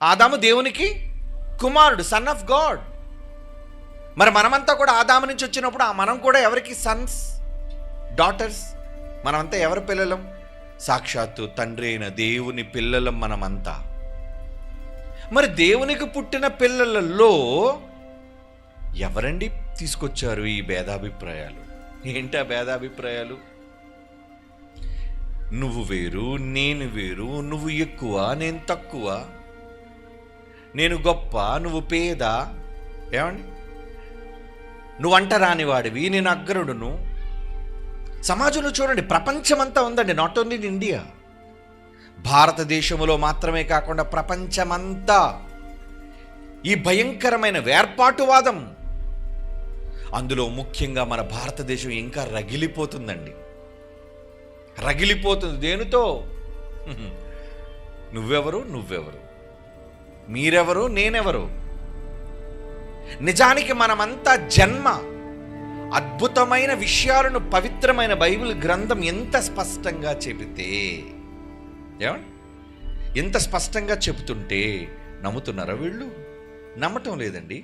ఆదాము దేవునికి కుమారుడు, సన్ ఆఫ్ గాడ్. మరి మనమంతా కూడా ఆదాము నుంచి వచ్చినప్పుడు మనం కూడా ఎవరికి సన్స్, డాటర్స్? మనమంతా ఎవరి పిల్లలం? సాక్షాత్తు తండ్రి అయిన దేవుని పిల్లలం మనమంతా. మరి దేవునికి పుట్టిన పిల్లలలో ఎవరండి తీసుకొచ్చారు ఈ భేదాభిప్రాయాలు? ఏంటి ఆ భేదాభిప్రాయాలు? నువ్వు వేరు, నేను వేరు, నువ్వు ఎక్కువ, నేను తక్కువ, నేను గొప్ప, నువ్వు పేద, ఏమండి, నువ్వు అంట రానివాడివి, నేను అగ్రడును. సమాజంలో చూడండి, ప్రపంచమంతా ఉందండి, నాట్ ఓన్లీ ఇన్ ఇండియా. భారతదేశంలో మాత్రమే కాకుండా ప్రపంచమంతా ఈ భయంకరమైన వేర్పాటువాదం, అందులో ముఖ్యంగా మన భారతదేశం ఇంకా రగిలిపోతుందండి. రగిలిపోతుంది. దేనితో? నువ్వెవరు, మీరెవరు, నేనెవరు? నిజానికి మనమంతా జన్మ అద్భుతమైన విషయాలను పవిత్రమైన బైబిల్ గ్రంథం ఎంత స్పష్టంగా చెబితే, ఏమండి, ఎంత స్పష్టంగా చెబుతుంటే నమ్ముతున్నారా వీళ్ళు? నమ్మటం లేదండి.